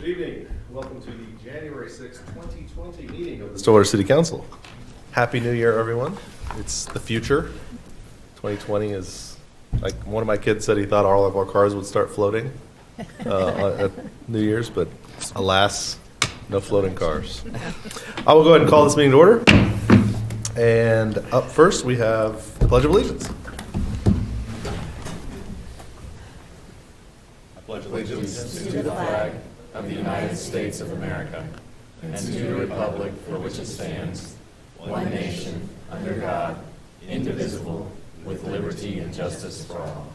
Good evening. Welcome to the January 6, 2020 meeting of the Stillwater City Council. Happy New Year, everyone. It's the future. 2020 is, like one of my kids said he thought all of our cars would start floating at New Year's, but alas, no floating cars. I will go ahead and call this meeting to order. And up first, we have the Pledge of Allegiance. I pledge allegiance to the flag of the United States of America and to the republic for which it stands, one nation, under God, indivisible, with liberty and justice for all.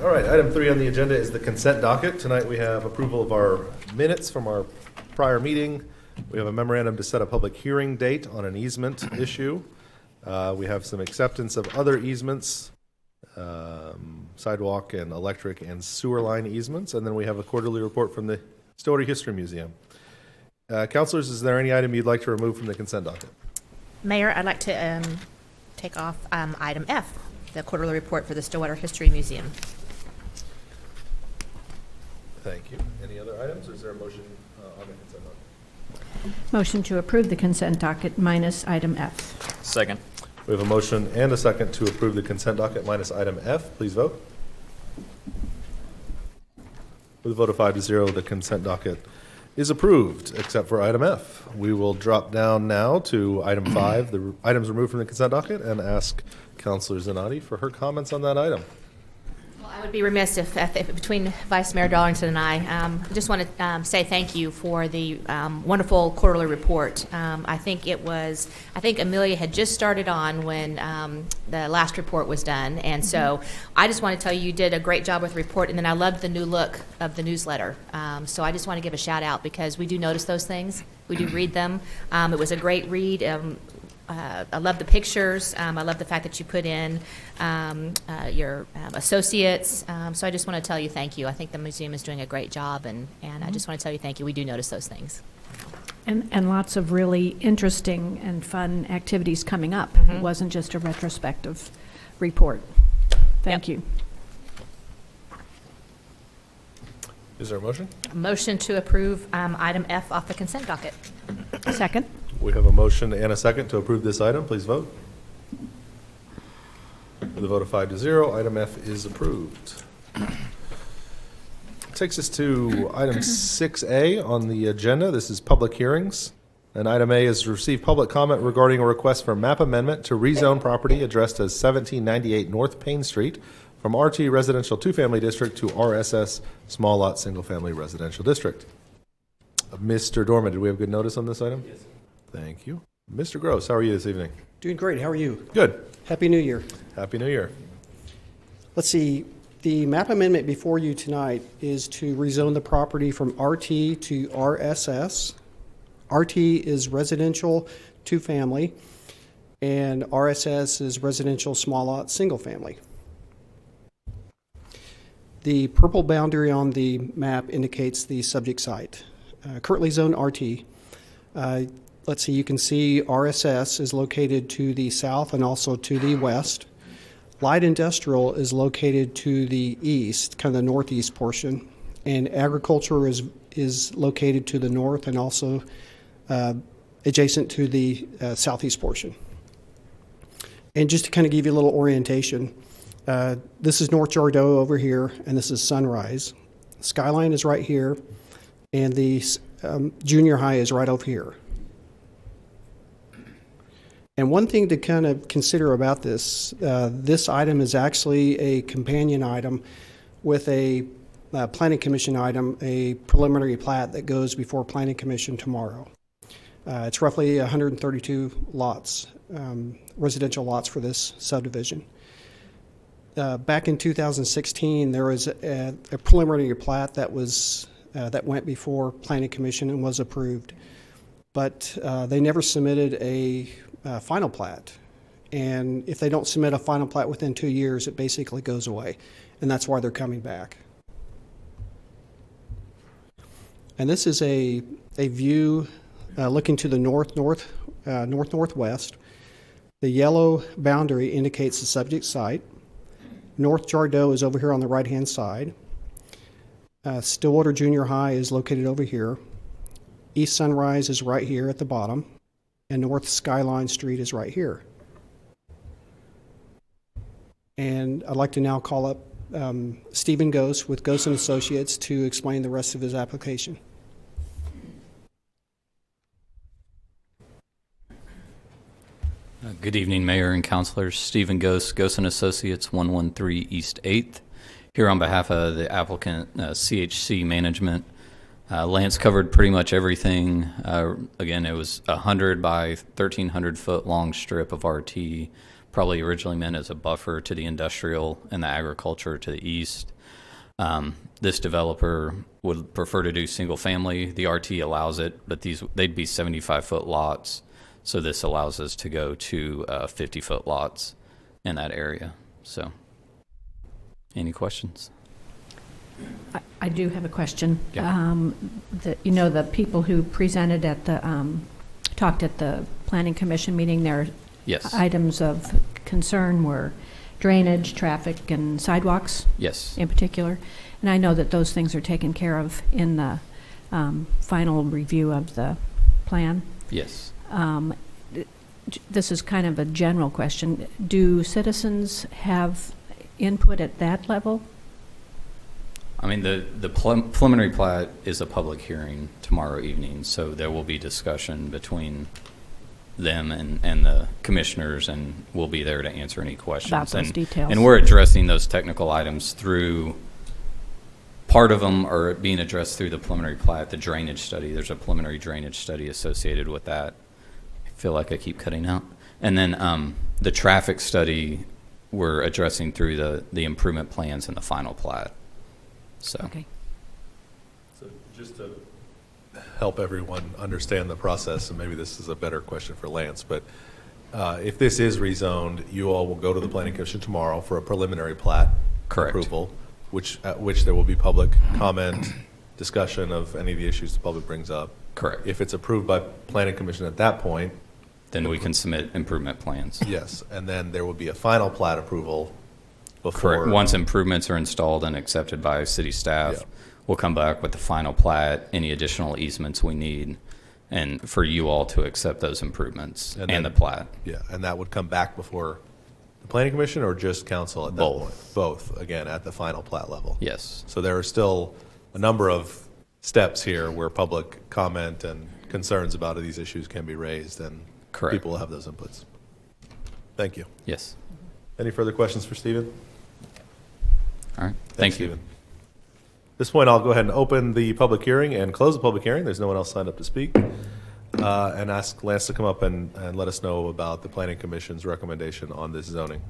All right, item 3 on the agenda is the consent docket. Tonight we have approval of our minutes from our prior meeting. We have a memorandum to set a public hearing date on an easement issue. We have some acceptance of other easements, sidewalk and electric and sewer line easements, and then we have a quarterly report from the Stillwater History Museum. Councilors, is there any item you'd like to remove from the consent docket? Mayor, I'd like to take off item F, the quarterly report for the Stillwater History Museum. Thank you. Any other items, or is there a motion on the consent docket? Motion to approve the consent docket minus item F. Second. We have a motion and a second to approve the consent docket minus item F. Please vote. With a vote of 5-0, the consent docket is approved, except for item F. We will drop down now to item 5, the items removed from the consent docket, and ask Councilor Zanotti for her comments on that item. Well, I would be remiss if between Vice Mayor Darlington and I just want to say thank you for the wonderful quarterly report. I think Amelia had just started on when the last report was done, and so I just want to tell you did a great job with the report, and then I loved the new look of the newsletter. So I just want to give a shout out because we do notice those things. We do read them. It was a great read. I love the pictures. I love the fact that you put in your associates. So I just want to tell you thank you. I think the museum is doing a great job, and I just want to tell you thank you. We do notice those things. And lots of really interesting and fun activities coming up. It wasn't just a retrospective report. Thank you. Is there a motion? A motion to approve item F off the consent docket. Second. We have a motion and a second to approve this item. Please vote. With a vote of 5-0, item F is approved. Takes us to item 6A on the agenda. This is public hearings. And item A is receive public comment regarding a request for map amendment to rezone property addressed as 1798 North Payne Street from RT Residential 2-Family District to RSS Small Lot Single Family Residential District. Mr. Dorman, did we have good notice on this item? Yes. Thank you. Mr. Gross, how are you this evening? Doing great. How are you? Good. Happy New Year. Happy New Year. Let's see. The map amendment before you tonight is to rezone the property from RT to RSS. RT is residential 2-family, and RSS is residential small lot single family. The purple boundary on the map indicates the subject site. Currently zoned RT. Let's see, you can see RSS is located to the south and also to the west. Light industrial is located to the east, kind of the northeast portion, and agriculture is located to the north and also adjacent to the southeast portion. And just to kind of give you a little orientation, this is North Jardeau over here, and this is Sunrise. Skyline is right here, and the junior high is right over here. And one thing to kind of consider about this, this item is actually a companion item with a Planning Commission item, a preliminary plat that goes before Planning Commission tomorrow. It's roughly 132 lots, residential lots for this subdivision. Back in 2016, there was a preliminary plat that was that went before Planning Commission and was approved, but they never submitted a final plat, and if they don't submit a final plat within 2 years, it basically goes away, and that's why they're coming back. And this is a view looking to the northwest. The yellow boundary indicates the subject site. North Jardeau is over here on the right-hand side. Stillwater Junior High is located over here. East Sunrise is right here at the bottom, and North Skyline Street is right here. And I'd like to now call up Stephen Gose with Gose & Associates to explain the rest of his application. Good evening, Mayor and Councilors. Stephen Gose, Gose & Associates, 113 East 8th. Here on behalf of the applicant, CHC Management. Lance covered pretty much everything. Again, it was 100 by 1,300 foot long strip of RT, probably originally meant as a buffer to the industrial and the agriculture to the east. This developer would prefer to do single family. The RT allows it, but they'd be 75-foot lots. So this allows us to go to 50-foot lots in that area. So, any questions? I do have a question. Yeah. The people who presented at the, talked at the Planning Commission meeting, their Yes. items of concern were drainage, traffic, and sidewalks Yes. in particular. And I know that those things are taken care of in the final review of the plan. Yes. This is kind of a general question. Do citizens have input at that level? I mean, the preliminary plat is a public hearing tomorrow evening, so there will be discussion between them and the commissioners, and we'll be there to answer any questions. About those details. And we're addressing those technical items through, part of them are being addressed through the preliminary plat, the drainage study. There's a preliminary drainage study associated with that. I feel like I keep cutting out. And then the traffic study we're addressing through the improvement plans and the final plat. So. Okay. So just to help everyone understand the process, and maybe this is a better question for Lance, but if this is rezoned, you all will go to the Planning Commission tomorrow for a preliminary plat Correct. approval, at which there will be public comment, discussion of any of the issues the public brings up. Correct. If it's approved by Planning Commission at that point, Then we can submit improvement plans. yes, and then there will be a final plat approval before. Correct. Once improvements are installed and accepted by city staff, Yeah. we'll come back with the final plat, any additional easements we need, and for you all to accept those improvements And and then- the plat. Yeah, and that would come back before the Planning Commission or just council at that Both. point? Both, again, at the final plat level. Yes. So there are still a number of steps here where public comment and concerns about these issues can be raised, and Correct. people will have those inputs. Thank you. Yes. Any further questions for Stephen? All right. Thanks, Thank you. Stephen. At this point, I'll go ahead and open the public hearing and close the public hearing. There's no one else signed up to speak. And ask Lance to come up and let us know about the Planning Commission's recommendation on this zoning.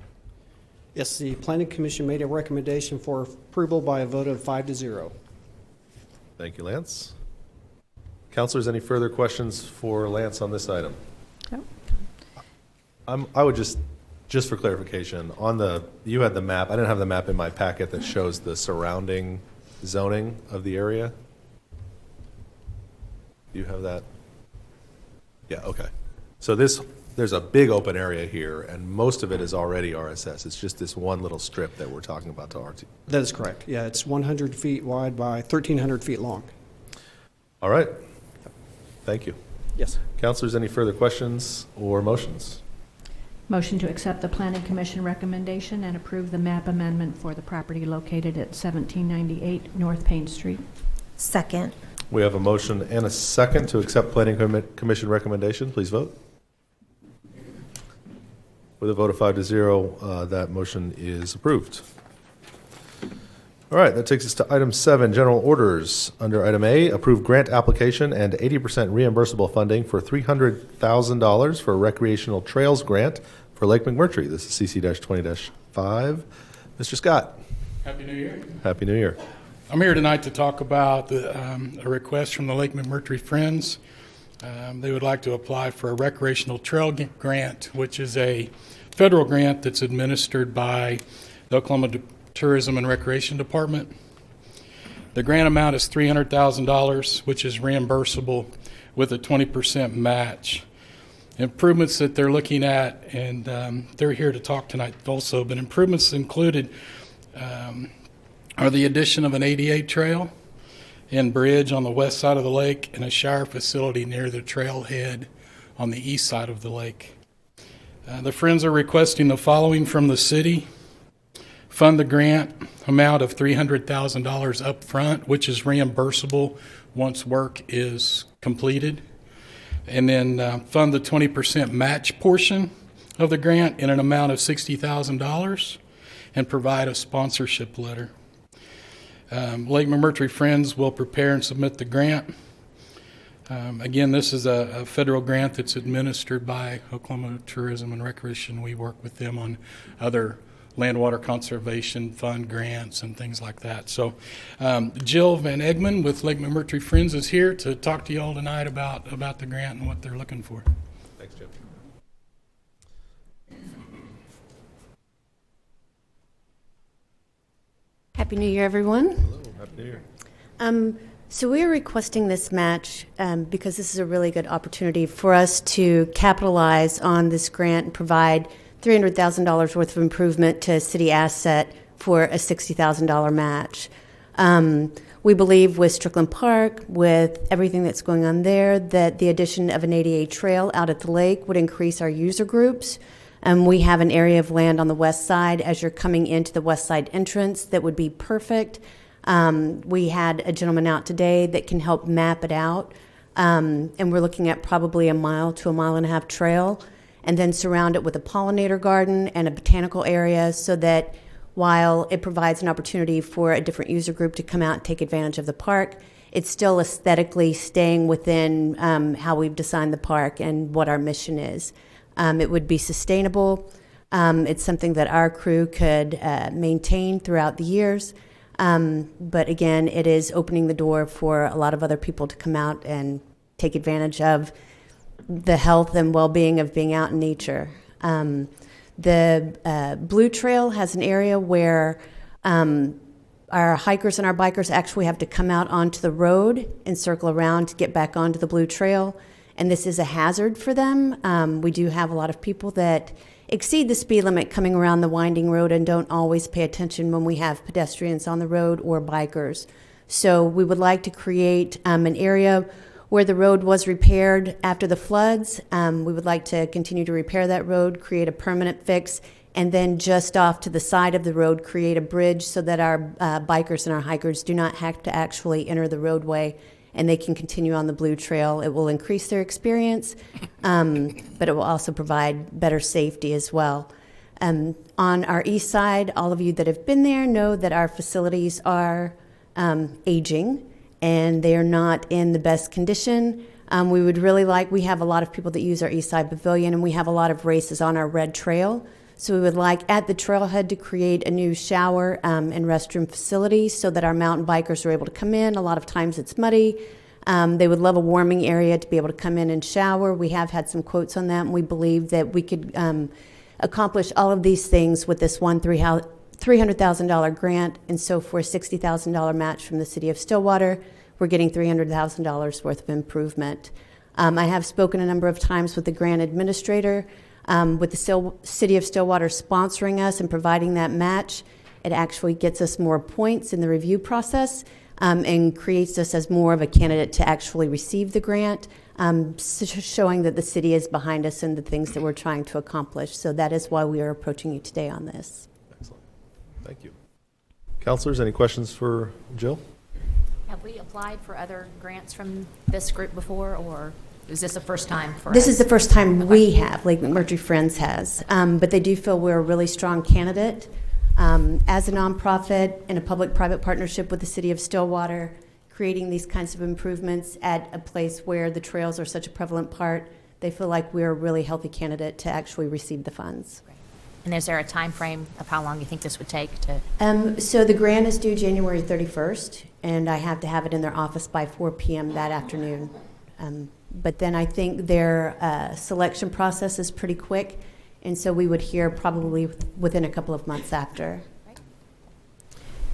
Yes, the Planning Commission made a recommendation for approval by a vote of 5-0. Thank you, Lance. Councilors, any further questions for Lance on this item? No. I would just for clarification, you had the map, I didn't have the map in my packet that shows the surrounding zoning of the area. Do you have that? Yeah, okay. So there's a big open area here, and most of it is already RSS. It's just this one little strip that we're talking about to RT. That is correct. Yeah, it's 100 feet wide by 1,300 feet long. All right. Thank you. Yes. Councilors, any further questions or motions? Motion to accept the Planning Commission recommendation and approve the map amendment for the property located at 1798 North Payne Street. Second. We have a motion and a second to accept Planning Commission recommendation. Please vote. With a vote of 5-0, that motion is approved. All right, that takes us to item 7, general orders. Under item A, approve grant application and 80% reimbursable funding for $300,000 for a recreational trails grant for Lake McMurtry. This is CC-20-5. Mr. Scott. Happy New Year. Happy New Year. I'm here tonight to talk about a request from the Lake McMurtry Friends. They would like to apply for a recreational trail grant, which is a federal grant that's administered by the Oklahoma Tourism and Recreation Department. The grant amount is $300,000, which is reimbursable with a 20% match. improvements that they're looking at, and they're here to talk tonight also, but improvements included are the addition of an ADA trail and bridge on the west side of the lake and a shower facility near the trailhead on the east side of the lake. The Friends are requesting the following from the city: fund the grant amount of $300,000 up front, which is reimbursable once work is completed, and then fund the 20% match portion of the grant in an amount of $60,000 and provide a sponsorship letter. Lake McMurtry Friends will prepare and submit the grant. Again, this is a federal grant that's administered by Oklahoma Tourism and Recreation. We work with them on other land water conservation fund grants and things like that. So Jill Van Egmond with Lake McMurtry Friends is here to talk to you all tonight about the grant and what they're looking for. Thanks, Jim. Happy New Year, everyone. Hello, happy New Year. So we are requesting this match because this is a really good opportunity for us to capitalize on this grant and provide $300,000 worth of improvement to a city asset for a $60,000 match. We believe with Strickland Park, with everything that's going on there, that the addition of an ADA trail out at the lake would increase our user groups. We have an area of land on the west side as you're coming into the west side entrance that would be perfect. We had a gentleman out today that can help map it out, and we're looking at probably a mile to a mile and a half trail, and then surround it with a pollinator garden and a botanical area so that while it provides an opportunity for a different user group to come out and take advantage of the park, it's still aesthetically staying within how we've designed the park and what our mission is. It would be sustainable. It's something that our crew could maintain throughout the years. But again, it is opening the door for a lot of other people to come out and take advantage of the health and well-being of being out in nature. The Blue Trail has an area where our hikers and our bikers actually have to come out onto the road and circle around to get back onto the Blue Trail. And this is a hazard for them. We do have a lot of people that exceed the speed limit coming around the winding road and don't always pay attention when we have pedestrians on the road or bikers. So we would like to create an area where the road was repaired after the floods. We would like to continue to repair that road, create a permanent fix, and then just off to the side of the road, create a bridge so that our bikers and our hikers do not have to actually enter the roadway and they can continue on the Blue Trail. It will increase their experience, but it will also provide better safety as well. On our east side, all of you that have been there know that our facilities are aging and they are not in the best condition. We would really like, we have a lot of people that use our east side pavilion and we have a lot of races on our red trail. So we would like at the trailhead to create a new shower and restroom facility so that our mountain bikers are able to come in. A lot of times it's muddy. They would love a warming area to be able to come in and shower. We have had some quotes on that, and we believe that we could accomplish all of these things with this one $300,000 grant. And so for a $60,000 match from the city of Stillwater, we're getting $300,000 worth of improvement. I have spoken a number of times with the grant administrator. With the city of Stillwater sponsoring us and providing that match, it actually gets us more points in the review process and creates us as more of a candidate to actually receive the grant, showing that the city is behind us and the things that we're trying to accomplish. So that is why we are approaching you today on this. Excellent. Thank you. Counselors, any questions for Jill? Have we applied for other grants from this group before, or is this the first time for us? This is the first time we have, Lake McMurtry Friends has, but they do feel we're a really strong candidate. As a nonprofit in a public-private partnership with the city of Stillwater, creating these kinds of improvements at a place where the trails are such a prevalent part, they feel like we're a really healthy candidate to actually receive the funds. And is there a time frame of how long you think this would take to? So the grant is due January 31st, and I have to have it in their office by 4 p.m. that afternoon. But then I think their selection process is pretty quick, and so we would hear probably within a couple of months after.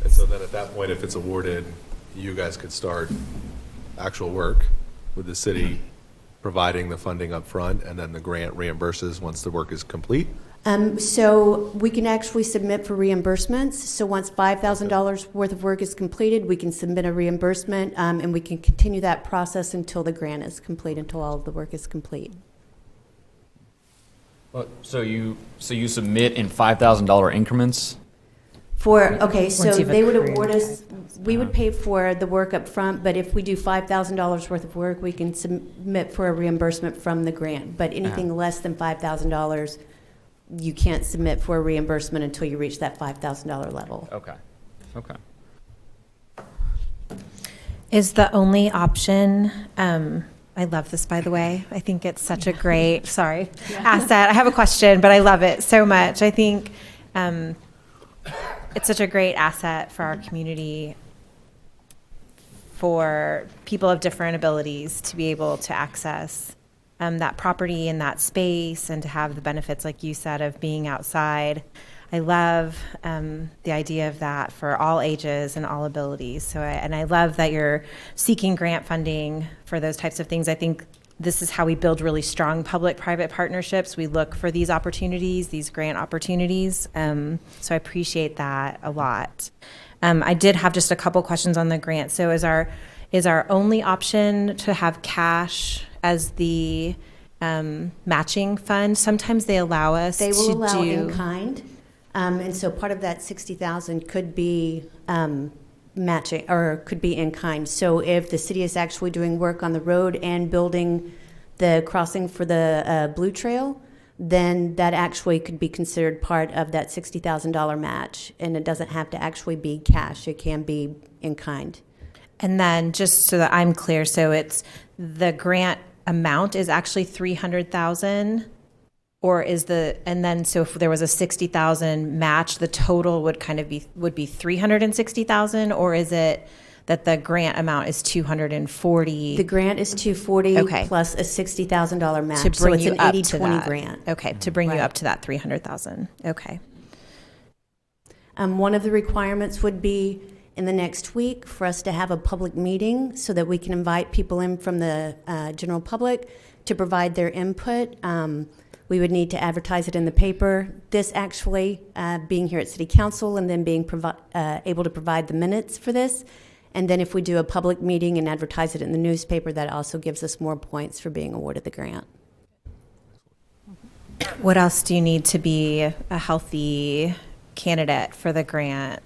And so then at that point, if it's awarded, you guys could start actual work with the city providing the funding up front, and then the grant reimburses once the work is complete? So we can actually submit for reimbursements. So once $5,000 worth of work is completed, we can submit a reimbursement, and we can continue that process until the grant is complete, until all of the work is complete. So you submit in $5,000 increments? Okay, so Once you've they would accrued. award us, we would pay for the work up front, but if we do $5,000 worth of work, we can submit for a reimbursement from the grant. But anything less than $5,000, you can't submit for a reimbursement until you reach that $5,000 level. Okay. Is the only option, I love this, by the way. I think it's such a great, asset. I have a question, but I love it so much. I think it's such a great asset for our community, for people of different abilities to be able to access that property and that space, and to have the benefits, like you said, of being outside. I love the idea of that for all ages and all abilities. And I love that you're seeking grant funding for those types of things. I think this is how we build really strong public-private partnerships. We look for these opportunities, these grant opportunities. So I appreciate that a lot. I did have just a couple questions on the grant. So is our only option to have cash as the matching fund? Sometimes they allow us to do. They will allow in kind. And so part of that $60,000 could be matching, or could be in kind. So if the city is actually doing work on the road and building the crossing for the Blue Trail, then that actually could be considered part of that $60,000 match. And it doesn't have to actually be cash. It can be in kind. And then just so that I'm clear, so it's the grant amount is actually $300,000, or is and then so if there was a $60,000 match, the total would would be $360,000, or is it that the grant amount is $240,000? The grant is $240,000 Okay. plus a $60,000 match. To bring so you it's an up 80-20 to that grant. Okay, to bring you Right. up to that $300,000. Okay. One of the requirements would be in the next week for us to have a public meeting so that we can invite people in from the general public to provide their input. We would need to advertise it in the paper. This actually, being here at City Council and then being able to provide the minutes for this. And then if we do a public meeting and advertise it in the newspaper, that also gives us more points for being awarded the grant. What else do you need to be a healthy candidate for the grant?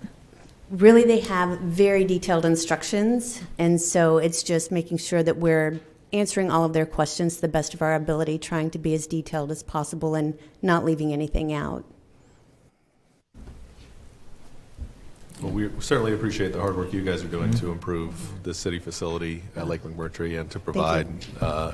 Really, they have very detailed instructions, and so it's just making sure that we're answering all of their questions to the best of our ability, trying to be as detailed as possible and not leaving anything out. Well, we certainly appreciate the hard work you guys are doing to improve the city facility at Lake McMurtry and to provide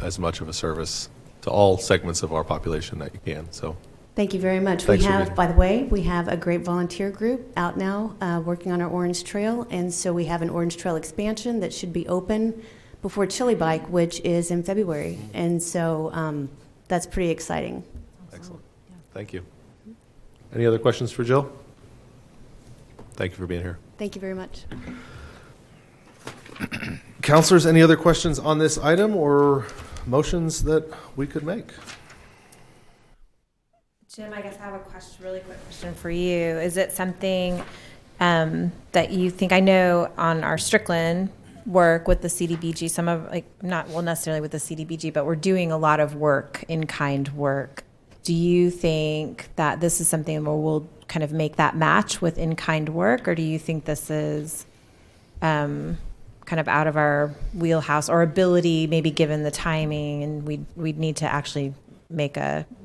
as much of a service to all segments of our population that you can. So Thank you very much. Thanks We for have, being- by the way, we have a great volunteer group out now working on our Orange Trail, and so we have an Orange Trail expansion that should be open before Chili Bike, which is in February, and so that's pretty exciting. excellent. Thank you. Any other questions for Jill? Thank you for being here. Thank you very much. Counselors, any other questions on this item or motions that we could make? Jim, I guess I have a really quick question for you. Is it something that you think, I know on our Strickland work with the CDBG, some of, not necessarily with the CDBG, but we're doing a lot of work, in-kind work. Do you think that this is something where we'll kind of make that match with in-kind work, or do you think this is kind of out of our wheelhouse or ability, maybe given the timing, and we'd need to actually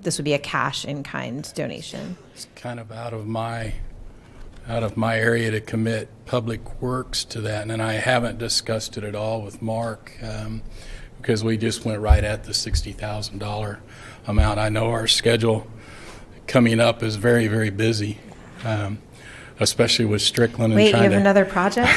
this would be a cash in-kind donation? It's kind of out of my area to commit public works to that, and I haven't discussed it at all with Mark because we just went right at the $60,000 amount. I know our schedule coming up is very, very busy, especially with Strickland and Wait, you have another project?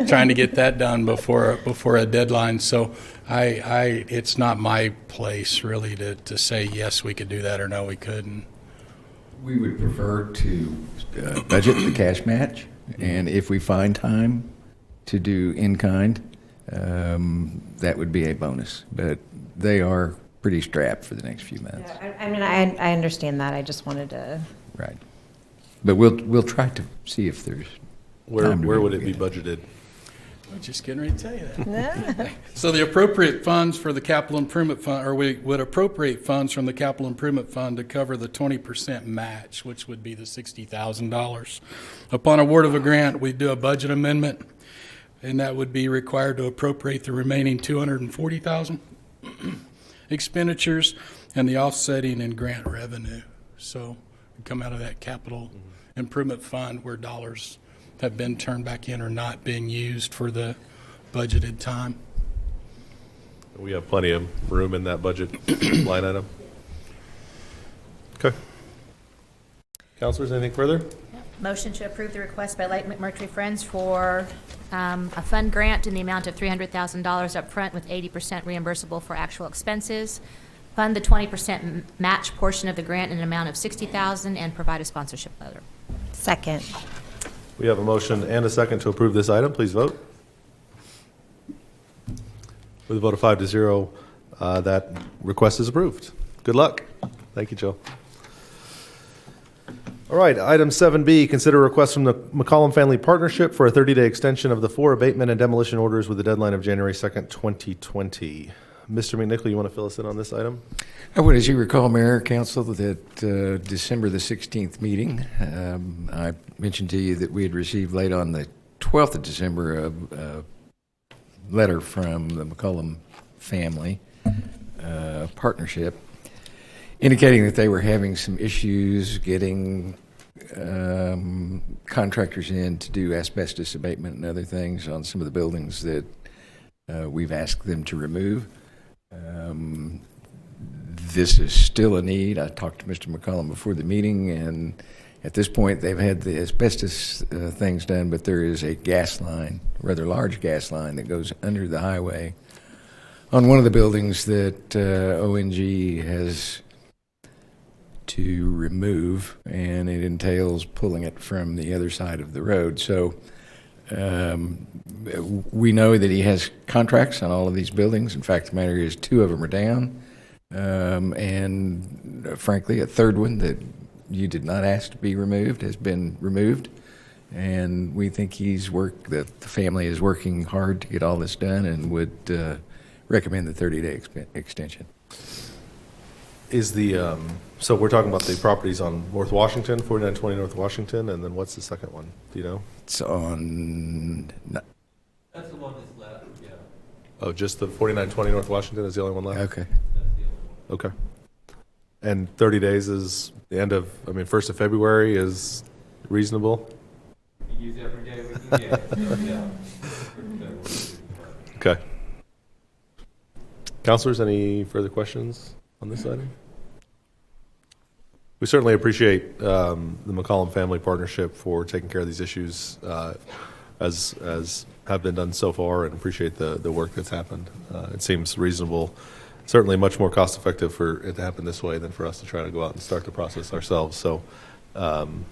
trying to get that done before a deadline. So it's not my place really to say yes, we could do that, or no, we couldn't. We would prefer to budget the cash match, and if we find time to do in-kind, that would be a bonus. But they are pretty strapped for the next few months. I mean, I understand that. I just wanted to. Right. But we'll try to see if there's Where time to would it get be budgeted? I'm just getting ready to tell you that. So the appropriate funds for the capital improvement fund, or we would appropriate funds from the capital improvement fund to cover the 20% match, which would be the $60,000. Upon award of a grant, we do a budget amendment, and that would be required to appropriate the remaining $240,000 expenditures and the offsetting in grant revenue. So we come out of that capital improvement fund where dollars have been turned back in or not being used for the budgeted time. We have plenty of room in that budget line item. Okay. Counselors, anything further? Motion to approve the request by Lake McMurtry Friends for a fund grant in the amount of $300,000 up front with 80% reimbursable for actual expenses. Fund the 20% match portion of the grant in an amount of $60,000 and provide a sponsorship letter. Second. We have a motion and a second to approve this item. Please vote. With a vote of 5-0, that request is approved. Good luck. Thank you, Joe. All right, item 7B, consider a request from the McCollum Family Partnership for a 30-day extension of the 4 abatement and demolition orders with a deadline of January 2nd, 2020. Mr. McNichol, you want to fill us in on this item? I would, as you recall, Mayor, Council, that December the 16th meeting, I mentioned to you that we had received late on the 12th of December a letter from the McCollum Family Partnership indicating that they were having some issues getting contractors in to do asbestos abatement and other things on some of the buildings that we've asked them to remove. This is still a need. I talked to Mr. McCollum before the meeting, and at this point they've had the asbestos things done, but there is a gas line, a rather large gas line that goes under the highway on one of the buildings that ONG has to remove, and it entails pulling it from the other side of the road. So we know that he has contracts on all of these buildings. In fact, the matter is 2 of them are down. And frankly, a third one that you did not ask to be removed has been removed. And we think that the family is working hard to get all this done and would recommend the 30-day extension. Is the, so we're talking about the properties on North Washington, 4920 North Washington, and then what's the second one? Do you know? It's on... That's the one that's left, yeah. Oh, just the 4920 North Washington is the only one left? Okay. Okay. And 30 days is the end of, 1st of February is reasonable? We use every day we can get, so yeah. Okay. Counselors, any further questions on this item? We certainly appreciate the McCollum Family Partnership for taking care of these issues as have been done so far, and appreciate the work that's happened. It seems reasonable, certainly much more cost effective for it to happen this way than for us to try to go out and start the process ourselves. So any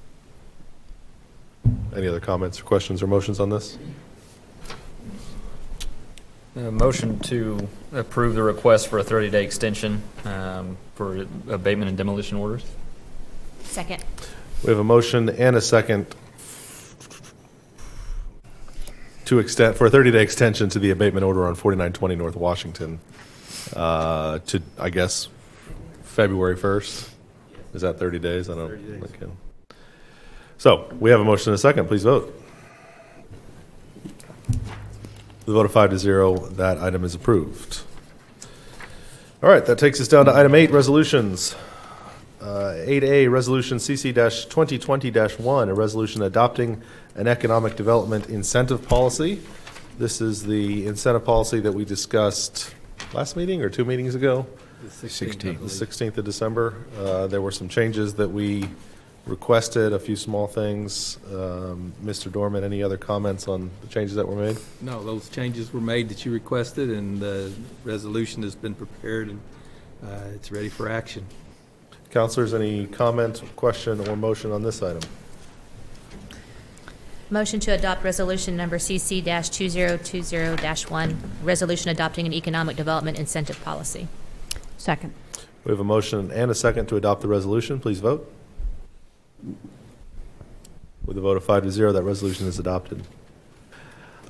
other comments or questions or motions on this? Motion to approve the request for a 30-day extension for abatement and demolition orders. Second. We have a motion and a second to extend for a 30-day extension to the abatement order on 4920 North Washington to, I guess, February 1st. Is that 30 days? I don't. 30 days. Okay. So we have a motion and a second. Please vote. The vote of 5-0, that item is approved. All right, that takes us down to item 8, resolutions. 8A, Resolution CC-2020-1, a resolution adopting an economic development incentive policy. This is the incentive policy that we discussed last meeting or 2 meetings ago? The 16th. The 16th of December. There were some changes that we requested, a few small things. Mr. Dorman, any other comments on the changes that were made? No, those changes were made that you requested, and the resolution has been prepared, and it's ready for action. Councilors, any comment, question, or motion on this item? Motion to adopt resolution number CC-2020-1, resolution adopting an economic development incentive policy. Second. We have a motion and a second to adopt the resolution. Please vote. With a vote of 5-0, that resolution is adopted.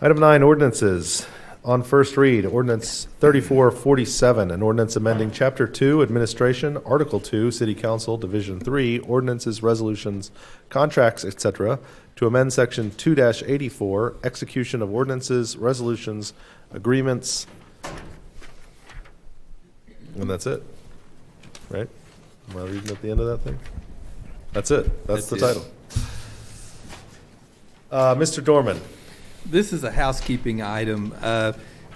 Item 9, ordinances. On first read, Ordinance 3447, an ordinance amending Chapter 2, Administration, Article 2, City Council, Division 3, Ordinances, Resolutions, Contracts, etc., to amend Section 2-84, Execution of Ordinances, Resolutions, Agreements, and that's it. Right? Am I reading at the end of that thing? That's it. That's the title. Mr. Dorman. This is a housekeeping item.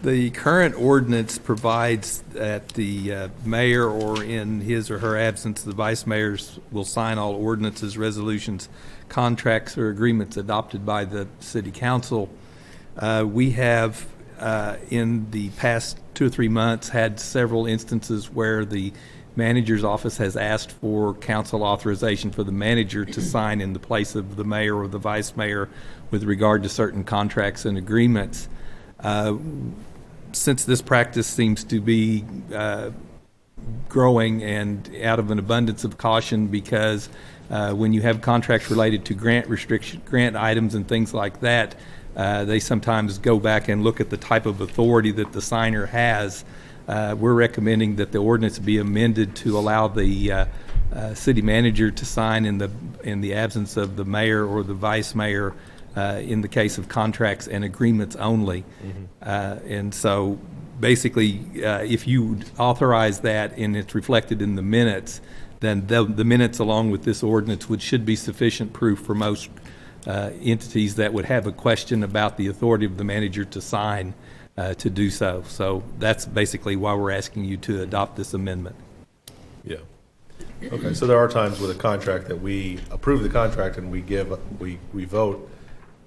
The current ordinance provides that the mayor, or in his or her absence, the vice mayors will sign all ordinances, resolutions, contracts, or agreements adopted by the city council. We have, in the past 2 or 3 months, had several instances where the manager's office has asked for council authorization for the manager to sign in the place of the mayor or the vice mayor with regard to certain contracts and agreements. Since this practice seems to be growing and out of an abundance of caution, because when you have contracts related to grant items and things like that, they sometimes go back and look at the type of authority that the signer has. We're recommending that the ordinance be amended to allow the city manager to sign in the absence of the mayor or the vice mayor in the case of contracts and agreements only. And so basically, if you authorize that and it's reflected in the minutes, then the minutes along with this ordinance should be sufficient proof for most entities that would have a question about the authority of the manager to sign to do so. So that's basically why we're asking you to adopt this amendment. Yeah. Okay, so there are times with a contract that we approve the contract and we vote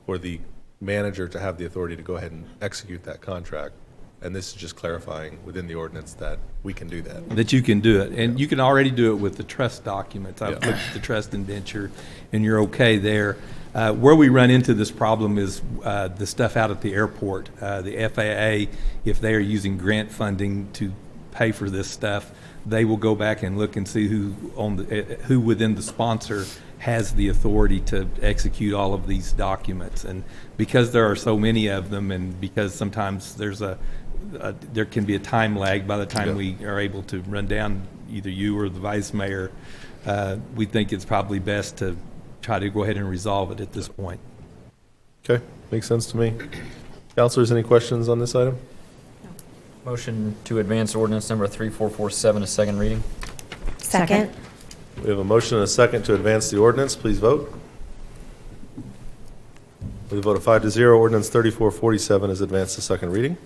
for the manager to have the authority to go ahead and execute that contract. And this is just clarifying within the ordinance that we can do that. That you can do it. And you can already do it with the trust documents. I've looked at the trust indenture, and you're okay there. Where we run into this problem is the stuff out at the airport. The FAA, if they are using grant funding to pay for this stuff, they will go back and look and see who within the sponsor has the authority to execute all of these documents. And because there are so many of them, and because sometimes there can be a time lag by the time we are able to run down either you or the vice mayor, we think it's probably best to try to go ahead and resolve it at this point. Okay, makes sense to me. Councilors, any questions on this item? Motion to advance ordinance number 3447 to second reading. Second. We have a motion and a second to advance the ordinance. Please vote. With a vote of 5-0, ordinance 3447 is advanced to second reading.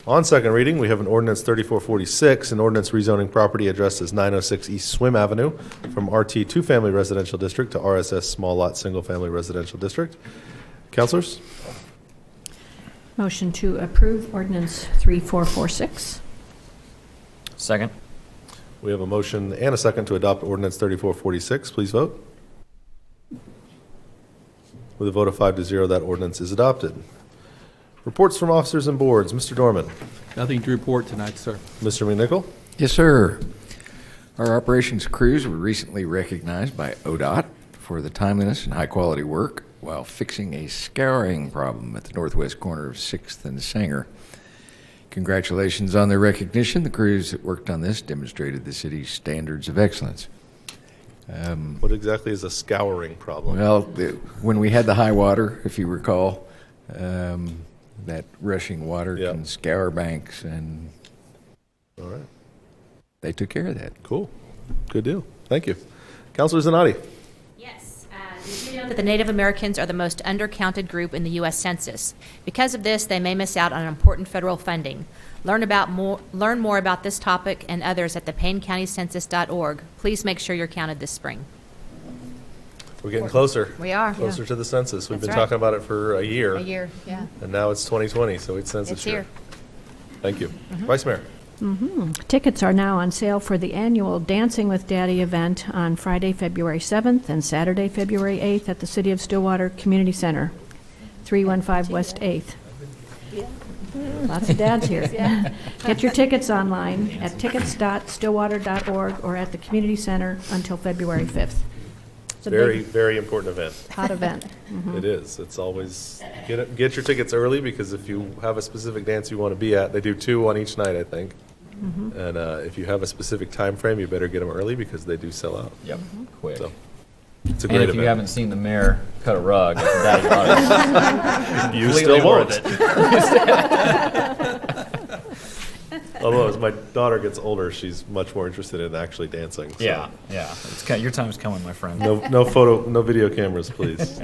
On second reading, we have an ordinance 3446, an ordinance rezoning property addressed as 906 East Swim Avenue from RT two-family residential district to RSS small lot single-family residential district. Councilors? Motion to approve ordinance 3446. Second. We have a motion and a second to adopt ordinance 3446. Please vote. With a vote of 5-0, that ordinance is adopted. Reports from officers and boards. Mr. Dorman. Nothing to report tonight, sir. Mr. McNichol. Yes, sir. Our operations crews were recently recognized by ODOT for the timeliness and high-quality work while fixing a scouring problem at the northwest corner of 6th and Sanger. Congratulations on their recognition. The crews that worked on this demonstrated the city's standards of excellence. What exactly is a scouring problem? Well, when we had the high water, if you recall, that rushing water can scour banks, and all right, they took care of that. Cool. Good deal. Thank you. Councilor Zanotti. Yes. Did you know that the Native Americans are the most undercounted group in the U.S. Census? Because of this, they may miss out on important federal funding. Learn more about this topic and others at the PayneCountyCensus.org. Please make sure you're counted this spring. We're getting closer. We are. Closer to the census. We've That's been right. talking about it for a year. Yeah. And now it's 2020, so it's census It's here. Thank you. Vice Mayor. Tickets are now on sale for the annual Dancing with Daddy event on Friday, February 7th and Saturday, February 8th at the City of Stillwater Community Center. 315 West 8th. Lots of dads here. Get your tickets online at tickets.stillwater.org or at the community center until February 5th. It's a Very, big, very important event. hot event. It is. It's always, get your tickets early, because if you have a specific dance you want to be at, they do 2 on each night, I think. And if you have a specific time frame, you better get them early, because they do sell out. Yep, quick. So it's a And great if you event. haven't seen the mayor cut a rug, Daddy Butters, You completely still won't. worth it. Although as my daughter gets older, she's much more interested in actually dancing. So Yeah, yeah. Your time's coming, my friend. no video cameras, please.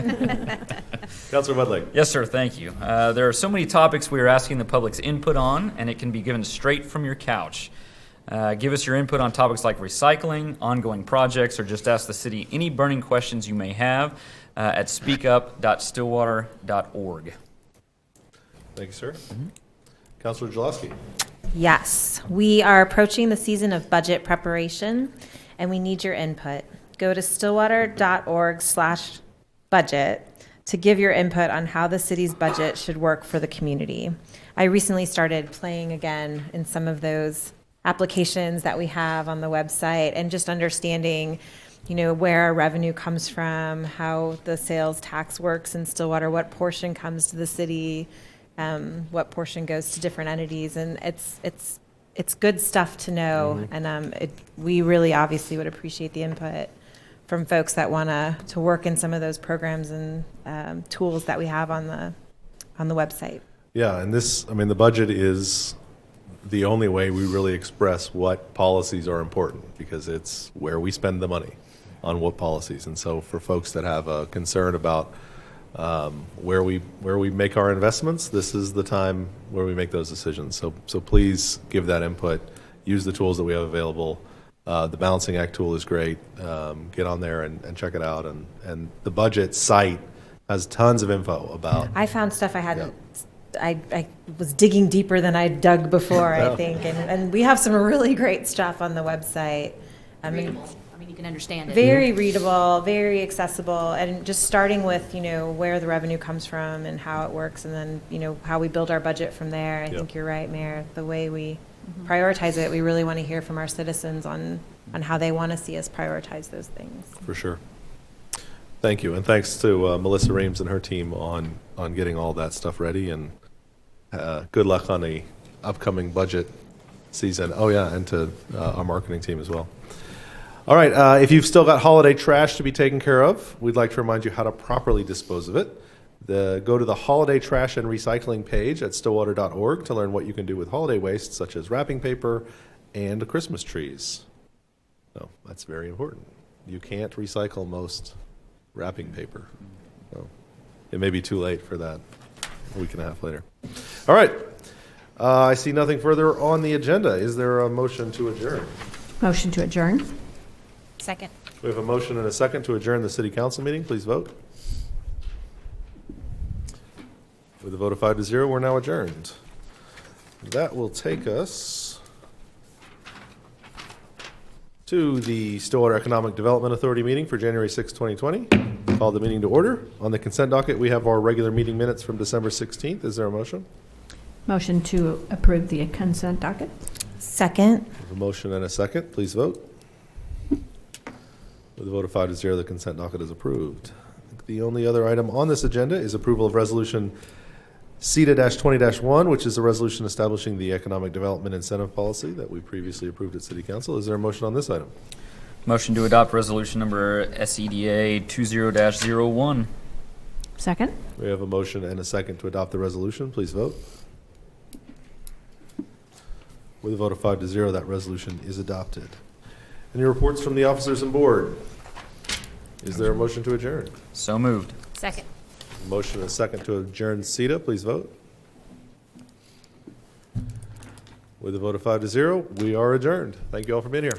Councilor Wedling. Yes, sir, thank you. There are so many topics we are asking the public's input on, and it can be given straight from your couch. Give us your input on topics like recycling, ongoing projects, or just ask the city any burning questions you may have at speakup.stillwater.org. Thank you, sir. Councilor Jaloski. Yes, we are approaching the season of budget preparation, and we need your input. Go to stillwater.org/budget to give your input on how the city's budget should work for the community. I recently started playing again in some of those applications that we have on the website, and just understanding, where our revenue comes from, how the sales tax works in Stillwater, what portion comes to the city, what portion goes to different entities, and it's good stuff to know. And we really obviously would appreciate the input from folks that want to work in some of those programs and tools that we have on the website. Yeah, and the budget is the only way we really express what policies are important, because it's where we spend the money on what policies. And so for folks that have a concern about where we make our investments, this is the time where we make those decisions. So please give that input. Use the tools that we have available. The Balancing Act tool is great. Get on there and check it out. And the budget site has tons of info about. I found stuff I hadn't. I was digging deeper than I dug before, I think, and we have some really great stuff on the website. Readable. You can understand it. Very readable, very accessible, and just starting with, where the revenue comes from and how it works, and then, how we build our budget from there. I think you're right, Mayor. The way we prioritize it, we really want to hear from our citizens on how they want to see us prioritize those things. For sure. Thank you, and thanks to Melissa Reams and her team on getting all that stuff ready, and good luck on the upcoming budget season. Oh yeah, and to our marketing team as well. All right, if you've still got holiday trash to be taken care of, we'd like to remind you how to properly dispose of it. Go to the Holiday Trash and Recycling page at stillwater.org to learn what you can do with holiday waste, such as wrapping paper and Christmas trees. So that's very important. You can't recycle most wrapping paper. So it may be too late for that a week and a half later. All right, I see nothing further on the agenda. Is there a motion to adjourn? Motion to adjourn. Second. We have a motion and a second to adjourn the city council meeting. Please vote. With a vote of 5-0, we're now adjourned. That will take us to the Stillwater Economic Development Authority meeting for January 6, 2020. Call the meeting to order. On the consent docket, we have our regular meeting minutes from December 16th. Is there a motion? Motion to approve the consent docket. Second. We have a motion and a second. Please vote. With a vote of 5-0, the consent docket is approved. The only other item on this agenda is approval of resolution SEDA-20-1, which is a resolution establishing the economic development incentive policy that we previously approved at City Council. Is there a motion on this item? Motion to adopt resolution number SEDA 20-01. Second. We have a motion and a second to adopt the resolution. Please vote. With a vote of 5-0, that resolution is adopted. Any reports from the officers and board? Is there a motion to adjourn? So moved. Second. Motion and a second to adjourn SEDA. Please vote. With a vote of 5-0, we are adjourned. Thank you all for being here.